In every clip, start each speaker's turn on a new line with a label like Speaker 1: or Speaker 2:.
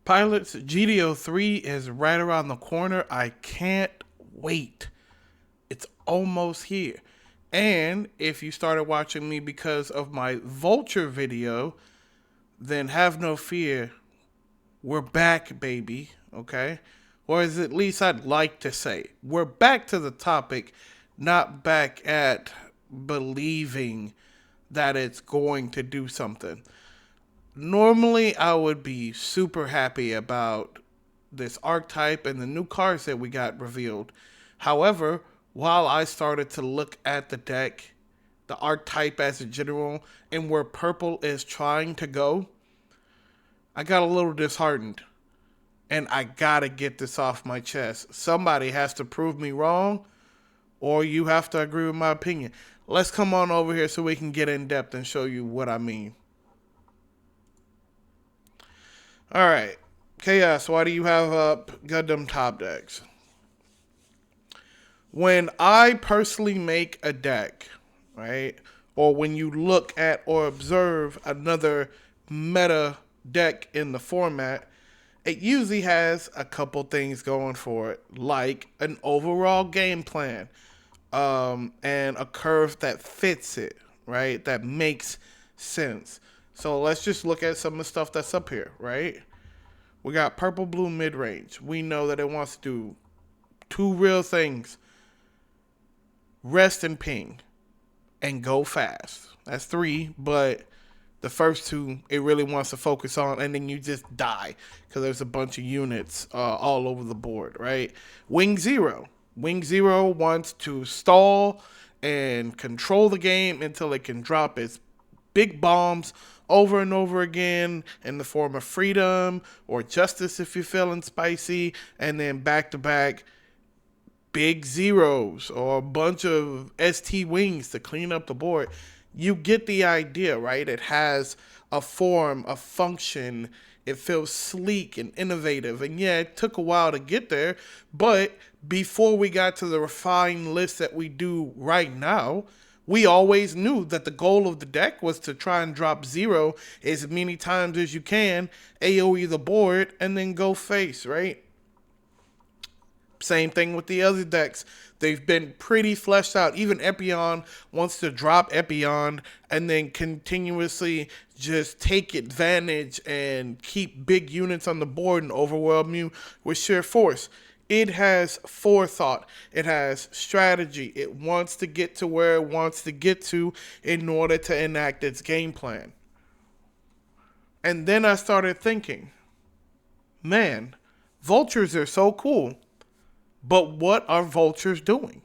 Speaker 1: Pilots, GD03 is right around the corner. I can't wait. It's almost here. And if you started watching me because of my Vulture video, then have no fear. We're back, baby. Okay? Or as at least I'd like to say. We're back to the topic, not back at believing that it's going to do something. Normally, I would be super happy about this archetype and the new cards that we got revealed. However, while I started to look at the deck, the archetype as a general, and where purple is trying to go, I got a little disheartened. And I gotta get this off my chest. Somebody has to prove me wrong, or you have to agree with my opinion. Let's come on over here so we can get in depth and show you what I mean. Alright, Chaos, why do you have up Gundam top decks? When I personally make a deck, right, or when you look at or observe another meta deck in the format, it usually has a couple things going for it, like an overall game plan, and a curve that fits it, right, that makes sense. So let's just look at some of the stuff that's up here, right? We got purple-blue mid-range. We know that it wants to do two real things. Rest and ping. And go fast. That's three, but the first two, it really wants to focus on, and then you just die because there's a bunch of units all over the board, right? Wing Zero. Wing Zero wants to stall and control the game until it can drop its big bombs over and over again in the form of freedom or justice if you're feeling spicy, and then back-to-back big zeros or a bunch of ST wings to clean up the board. You get the idea, right? It has a form, a function. It feels sleek and innovative. And yeah, it took a while to get there, but before we got to the refined list that we do right now, we always knew that the goal of the deck was to try and drop zero as many times as you can, AoE the board, and then go face, right? Same thing with the other decks. They've been pretty fleshed out. Even Epion wants to drop Epion and then continuously just take advantage and keep big units on the board and overwhelm you with sheer force. It has forethought. It has strategy. It wants to get to where it wants to get to in order to enact its game plan. And then I started thinking, man, vultures are so cool. But what are vultures doing?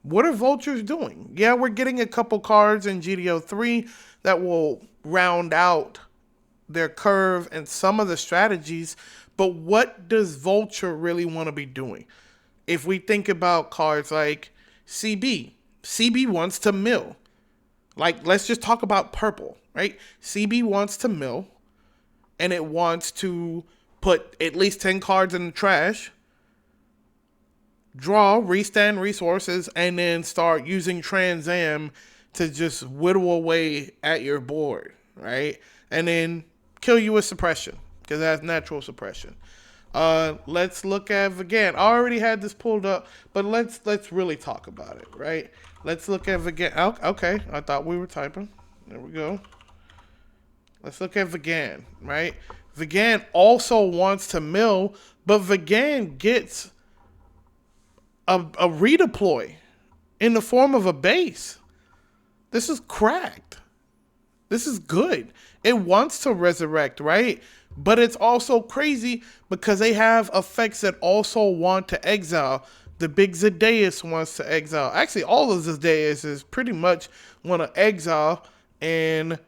Speaker 1: What are vultures doing? Yeah, we're getting a couple cards in GD03 that will round out their curve and some of the strategies, but what does Vulture really want to be doing? If we think about cards like CB wants to mill. Like, let's just talk about purple, right? CB wants to mill, and it wants to put at least 10 cards in the trash, draw, restand resources, and then start using Trans Am to just whittle away at your board, right? And then kill you with suppression, because that's natural suppression. Let's look at Vagan. I already had this pulled up, but let's really talk about it, right? Let's look at Vagan. Okay, I thought we were typing. There we go. Let's look at Vagan, right? Vagan also wants to mill, but Vagan gets a redeploy in the form of a base. This is cracked. This is good. It wants to resurrect, right? But it's also crazy because they have effects that also want to exile. The big Zedeus wants to exile. Actually, all of Zedeus is pretty much want to exile and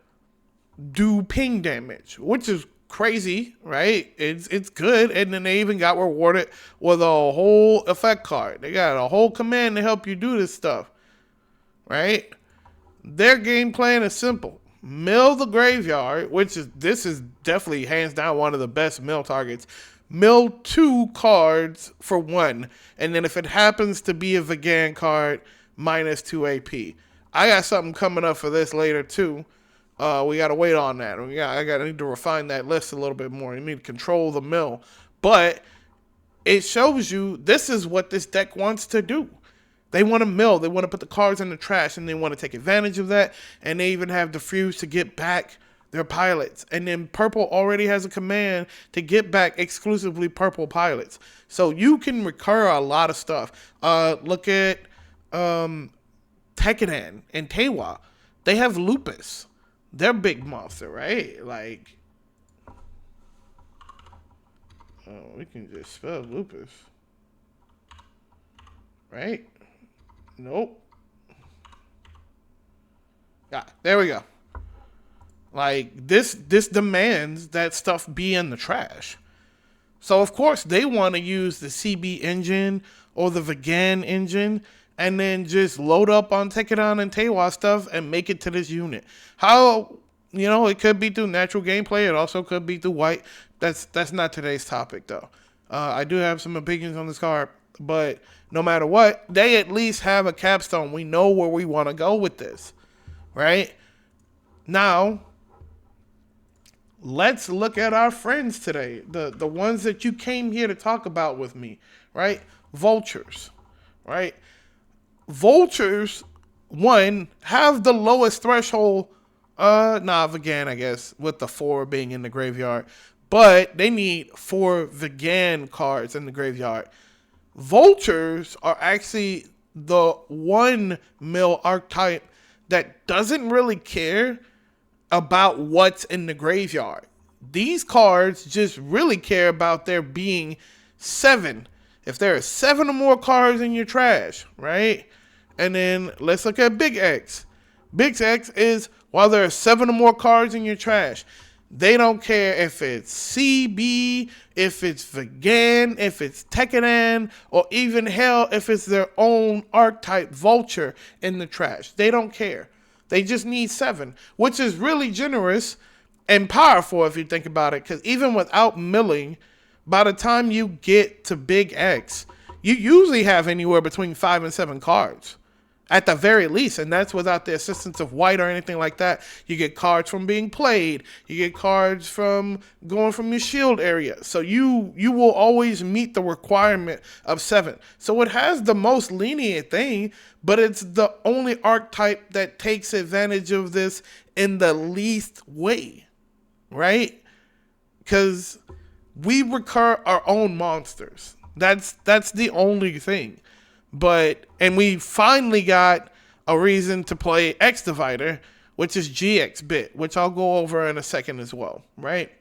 Speaker 1: do ping damage, which is crazy, right? It's good. And then they even got rewarded with a whole effect card. They got a whole command to help you do this stuff, right? Their game plan is simple. Mill the graveyard, this is definitely hands down one of the best mill targets. Mill 2 cards for 1, and then if it happens to be a Vagan card, minus 2 AP. I got something coming up for this later too. We got to wait on that. I need to refine that list a little bit more. You need to control the mill. But it shows you this is what this deck wants to do. They want to mill. They want to put the cards in the trash, and they want to take advantage of that. And they even have Diffuse to get back their pilots. And then Purple already has a command to get back exclusively Purple pilots. So you can recur a lot of stuff. Look at Tekkadan and Tewa. They have Lupus. They're big monster, right? Like, we can just spell Lupus. Right? Nope. Yeah, there we go. Like, this demands that stuff be in the trash. So, of course, they want to use the CB engine or the Vegan engine and then just load up on Tekkadan and Tewa stuff and make it to this unit. How, it could be through natural gameplay. It also could be through white. That's not today's topic, though. I do have some opinions on this card, but no matter what, they at least have a capstone. We know where we want to go with this, right? Now, let's look at our friends today, the ones that you came here to talk about with me, right? Vultures, right? Vultures, one, have the lowest threshold. Vegan, I guess, with the 4 being in the graveyard. But they need 4 Vegan cards in the graveyard. Vultures are actually the 1 mill archetype that doesn't really care about what's in the graveyard. These cards just really care about there being 7. If there are 7 or more cards in your trash, right? And then let's look at Big X. Big X is, while there are 7 or more cards in your trash, they don't care if it's CB, if it's Vegan, if it's Tekkadan, or even hell, if it's their own archetype Vulture in the trash. They don't care. They just need 7, which is really generous and powerful if you think about it, because even without milling, by the time you get to Big X, you usually have anywhere between 5 and 7 cards. At the very least, and that's without the assistance of white or anything like that. You get cards from being played. You get cards from going from your shield area. So you will always meet the requirement of 7. So it has the most lenient thing, but it's the only archetype that takes advantage of this in the least way, right? Because we recur our own monsters. That's the only thing. And we finally got a reason to play X Divider, which is GX bit, which I'll go over in a second as well, right?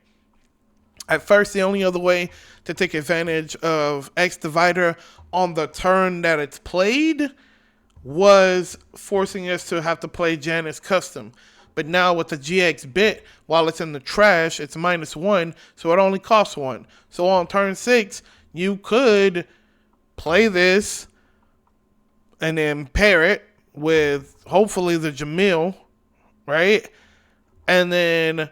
Speaker 1: At first, the only other way to take advantage of X Divider on the turn that it's played was forcing us to have to play Janus Custom. But now with the GX bit, while it's in the trash, it's -1, so it only costs 1. So on turn 6, you could play this and then pair it with hopefully the Jamil, right? And then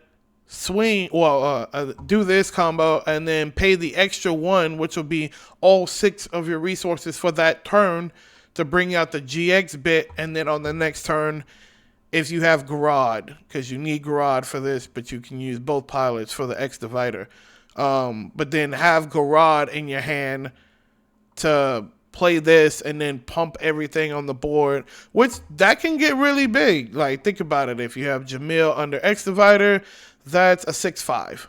Speaker 1: do this combo and then pay the extra 1, which will be all 6 of your resources for that turn to bring out the GX bit. And then on the next turn, if you have Garad, because you need Garad for this, but you can use both pilots for the X Divider. But then have Garad in your hand to play this and then pump everything on the board, which that can get really big. Like, think about it. If you have Jamil under X Divider, that's a 6/5.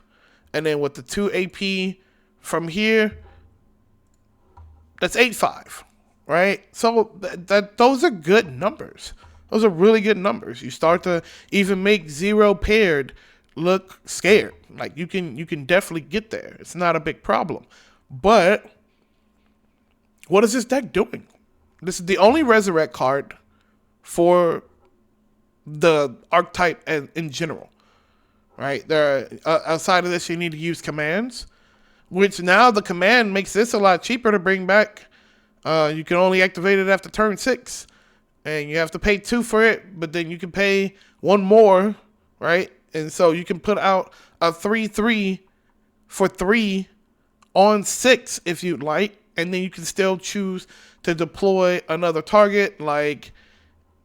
Speaker 1: And then with the 2 AP from here, that's 8/5, right? So those are good numbers. Those are really good numbers. You start to even make 0 paired look scared. Like, you can definitely get there. It's not a big problem. But what is this deck doing? This is the only Resurrect card for the archetype in general, right? Outside of this, you need to use commands, which now the command makes this a lot cheaper to bring back. You can only activate it after turn 6, and you have to pay 2 for it, but then you can pay 1 more, right? And so you can put out a 3/3 for 3 on 6 if you'd like. And then you can still choose to deploy another target, like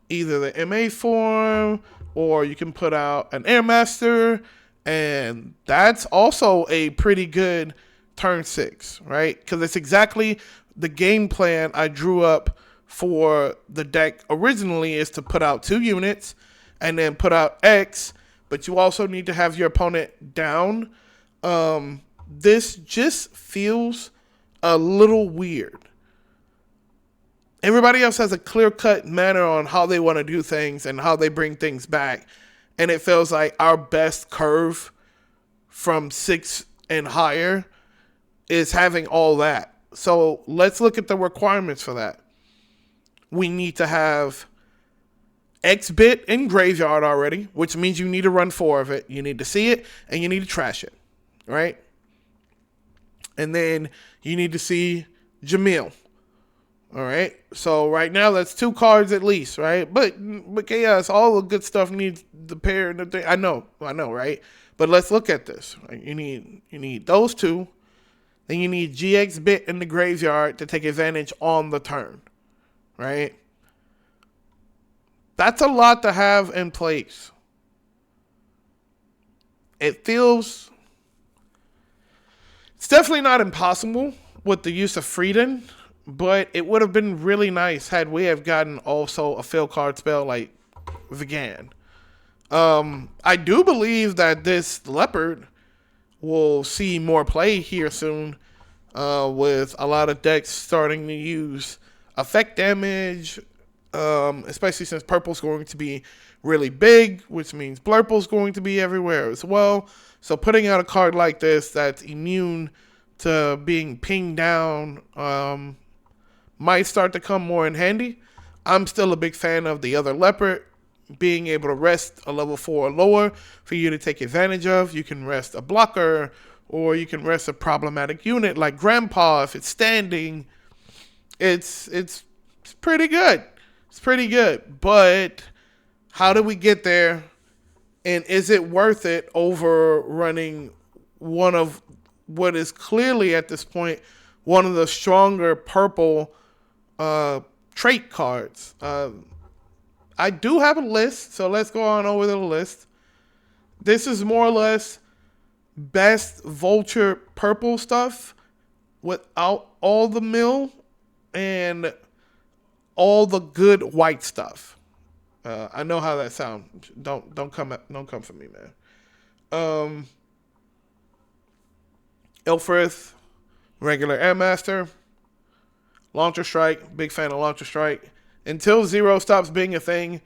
Speaker 1: either the MA form or you can put out an Airmaster, and that's also a pretty good turn 6, right? Because it's exactly the game plan I drew up for the deck originally, is to put out 2 units and then put out X, but you also need to have your opponent down. This just feels a little weird. Everybody else has a clear-cut manner on how they want to do things and how they bring things back. And it feels like our best curve from 6 and higher is having all that. So let's look at the requirements for that. We need to have X bit in graveyard already, which means you need to run 4 of it. You need to see it and you need to trash it, right? And then you need to see Jamil. All right. So right now that's 2 cards at least, right? But chaos, all the good stuff needs the pair and the thing. I know, right? But let's look at this. Right? You need those 2. Then you need GX bit in the graveyard to take advantage on the turn, right? That's a lot to have in place. It's definitely not impossible with the use of Frieden, but it would have been really nice had we have gotten also a field card spell like Vigan. I do believe that this Leopard will see more play here soon, with a lot of decks starting to use effect damage, especially since purple's going to be really big, which means blurple's going to be everywhere as well. So putting out a card like this that's immune to being pinged down might start to come more in handy. I'm still a big fan of the other Leopard being able to rest a level 4 or lower for you to take advantage of. You can rest a blocker, or you can rest a problematic unit like Grandpa if it's standing. It's pretty good. It's pretty good. But how do we get there? And is it worth it over running one of what is clearly at this point one of the stronger purple trait cards? I do have a list, so let's go on over the list. This is more or less best Vulture purple stuff without all the mill and all the good white stuff. I know how that sounds. Don't come for me, man. Ilfrith, regular Airmaster, Launcher Strike, big fan of Launcher Strike. Until 0 stops being a thing,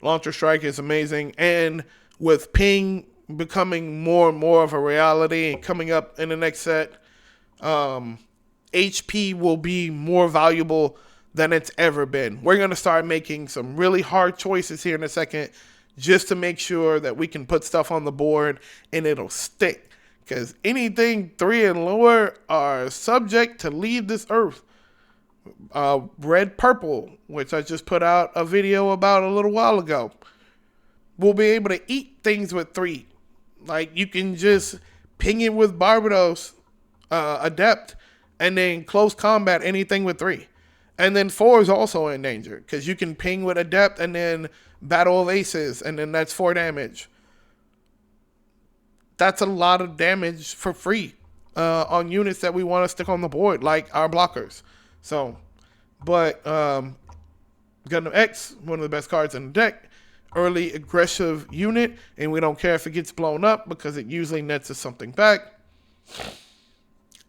Speaker 1: Launcher Strike is amazing. And with ping becoming more and more of a reality and coming up in the next set, HP will be more valuable than it's ever been. We're going to start making some really hard choices here in a second just to make sure that we can put stuff on the board and it'll stick. Because anything 3 and lower are subject to leave this earth. Red Purple, which I just put out a video about a little while ago, will be able to eat things with 3. Like, you can just ping it with Barbados Adept and then close combat anything with 3. And then 4 is also in danger because you can ping with Adept and then Battle of Aces, and then that's 4 damage. That's a lot of damage for free on units that we want to stick on the board, like our blockers. So, but Gundam X, one of the best cards in the deck, early aggressive unit, and we don't care if it gets blown up because it usually nets us something back.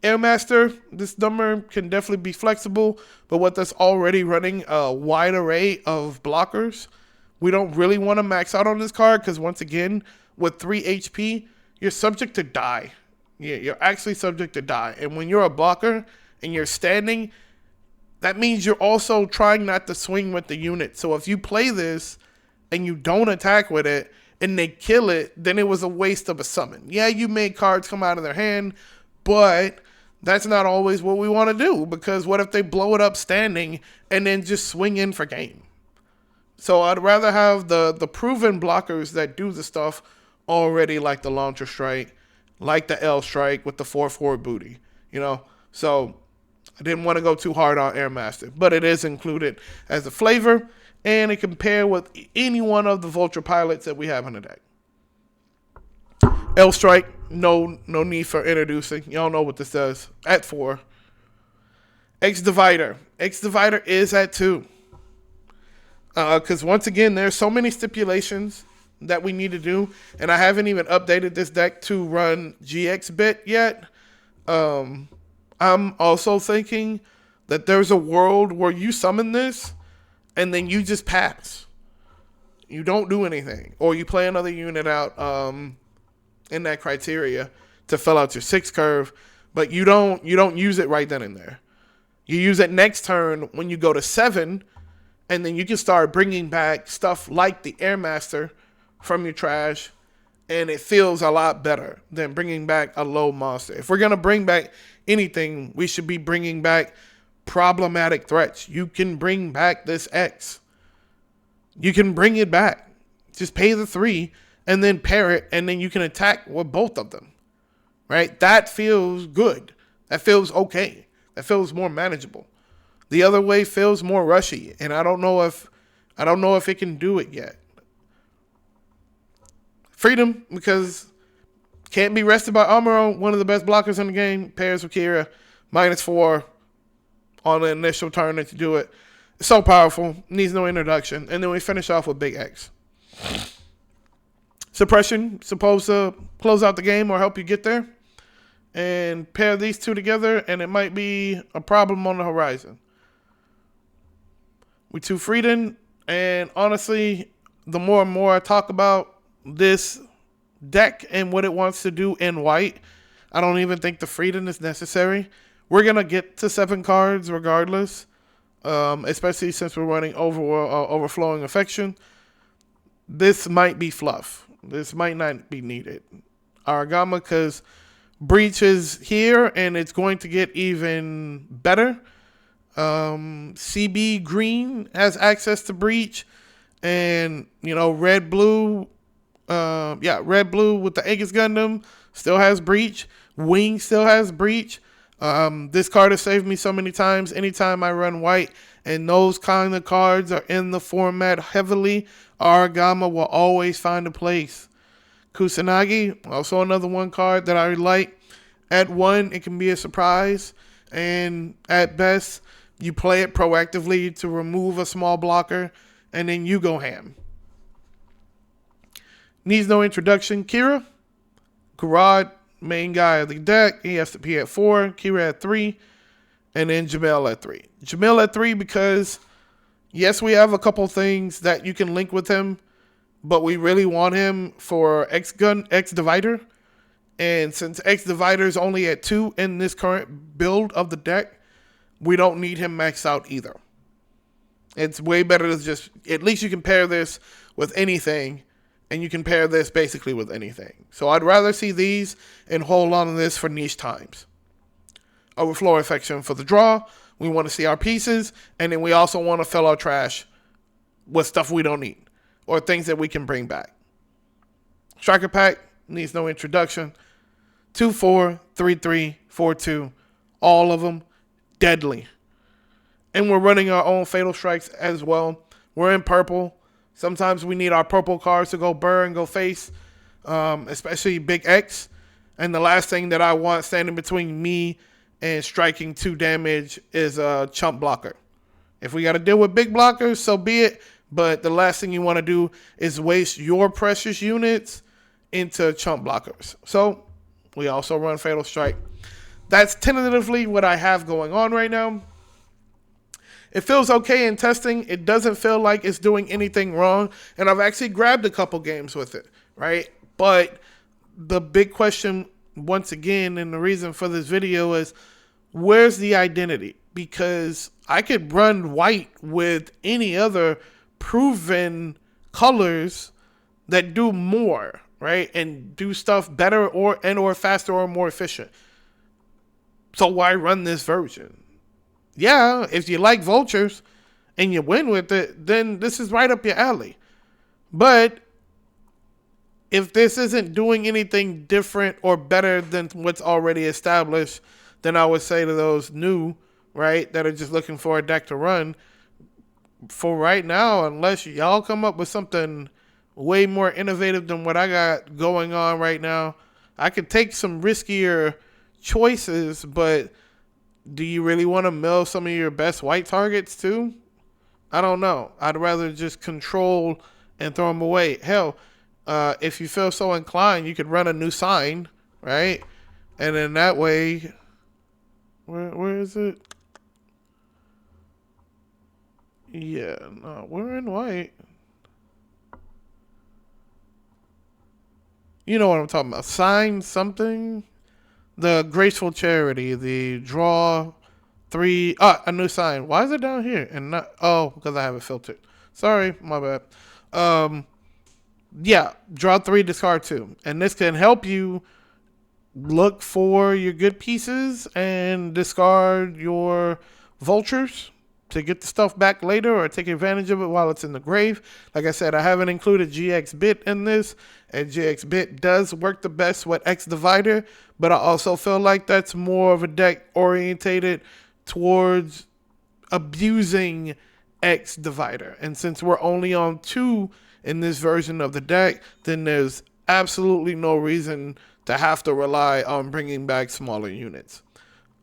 Speaker 1: Airmaster, this number can definitely be flexible, but with us already running a wide array of blockers, we don't really want to max out on this card because once again, with 3 HP, you're subject to die. Yeah, you're actually subject to die. And when you're a blocker and you're standing, that means you're also trying not to swing with the unit. So if you play this and you don't attack with it and they kill it, then it was a waste of a summon. Yeah, you made cards come out of their hand, but that's not always what we want to do, because what if they blow it up standing and then just swing in for game? So I'd rather have the proven blockers that do the stuff already, like the Launcher Strike, like the L Strike with the 4/4 booty, you know? So I didn't want to go too hard on Airmaster, but it is included as a flavor. and it can pair with any one of the Vulture pilots that we have in the deck. L Strike, no need for introducing. Y'all know what this does. At 4. X Divider. X Divider is at 2. Because once again, there's so many stipulations that we need to do, and I haven't even updated this deck to run GX bit yet. I'm also thinking that there's a world where you summon this and then you just pass. You don't do anything, or you play another unit out in that criteria to fill out your 6 curve, but you don't use it right then and there. You use it next turn when you go to 7, and then you can start bringing back stuff like the Airmaster from your trash, and it feels a lot better than bringing back a low monster. If we're going to bring back anything, we should be bringing back problematic threats. You can bring back this X. You can bring it back. Just pay the 3 and then pair it, and then you can attack with both of them. Right? That feels good. That feels okay. That feels more manageable. The other way feels more rushy, and I don't know if it can do it yet. Freedom, because can't be rested by Amuro, one of the best blockers in the game, pairs with Kira, -4 on the initial turn that you do it. It's so powerful, needs no introduction. And then we finish off with Big X. Suppression, supposed to close out the game or help you get there. And pair these two together, and it might be a problem on the horizon. We 2 Freedom, and honestly, the more and more I talk about this deck and what it wants to do in white, I don't even think the Freedom is necessary. We're going to get to 7 cards regardless, especially since we're running Overflowing Affection. This might be fluff. This might not be needed. Aragama, because Breach is here, and it's going to get even better. CB Green has access to Breach, and, Red Blue with the Aegis Gundam still has Breach. Wing still has Breach. This card has saved me so many times. Anytime I run white and those kind of cards are in the format heavily, Aragama will always find a place. Kusanagi, also another one card that I like. At 1, it can be a surprise, and at best, you play it proactively to remove a small blocker, and then you go ham. Needs no introduction. Kira, Garad, main guy of the deck. He has to be at 4. Kira at 3. And then Jamel at 3. Jamel at 3 because, yes, we have a couple things that you can link with him, but we really want him for X Divider. And since X Divider is only at 2 in this current build of the deck, we don't need him maxed out either. It's way better to just, at least you can pair this with anything, and you can pair this basically with anything. So I'd rather see these and hold on to this for niche times. Overflow Affection for the draw. We want to see our pieces, and then we also want to fill our trash with stuff we don't need or things that we can bring back. Striker Pack needs no introduction. 2/4, 3/3, 4/2, all of them deadly. And we're running our own Fatal Strikes as well. We're in purple. Sometimes we need our purple cards to go burn, go face, especially Big X. And the last thing that I want standing between me and striking 2 damage is a chump blocker. If we got to deal with big blockers, so be it. But the last thing you want to do is waste your precious units into chump blockers. So we also run Fatal Strike. That's tentatively what I have going on right now. It feels okay in testing. It doesn't feel like it's doing anything wrong. And I've actually grabbed a couple games with it, right? But the big question, once again, and the reason for this video is, where's the identity? Because I could run white with any other proven colors that do more, right? And do stuff better or faster or more efficient. So why run this version? Yeah, if you like Vultures and you win with it, then this is right up your alley. But if this isn't doing anything different or better than what's already established, then I would say to those new, right, that are just looking for a deck to run, for right now, unless y'all come up with something way more innovative than what I got going on right now, I could take some riskier choices, but do you really want to mill some of your best white targets too? I don't know. I'd rather just control and throw them away. Hell, if you feel so inclined, you could run a new sign, right? And then that way, where is it? Yeah, no, we're in white. You know what I'm talking about. Sign something. The graceful charity. The draw three. A new sign. Why is it down here and not? Oh, because I have it filtered. Sorry, my bad. Um, yeah, draw three, discard two, and this can help you look for your good pieces and discard your vultures to get the stuff back later or take advantage of it while it's in the grave. Like I said, I haven't included GX bit in this, and GX bit does work the best with X divider, but I also feel like that's more of a deck orientated towards abusing X divider. And since we're only on 2 in this version of the deck, then there's absolutely no reason to have to rely on bringing back smaller units.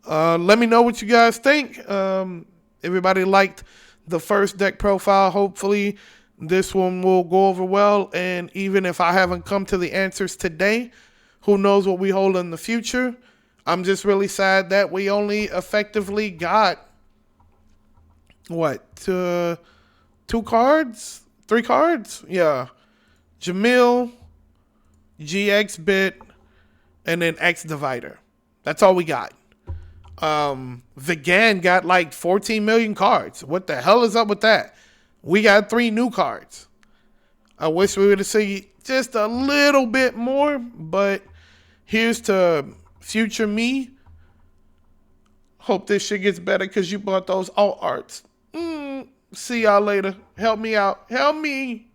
Speaker 1: Let me know what you guys think. Everybody liked the first deck profile. Hopefully this one will go over well. And even if I haven't come to the answers today, who knows what we hold in the future. I'm just really sad that we only effectively got, what, 2 cards? 3 cards? Yeah. Jamil, GX bit, and then X divider. That's all we got. Vigan got like 14 million cards. What the hell is up with that? We got 3 new cards. I wish we would have seen just a little bit more, but here's to future me. Hope this shit gets better because you bought those alt arts. See y'all later. Help me out. Help me.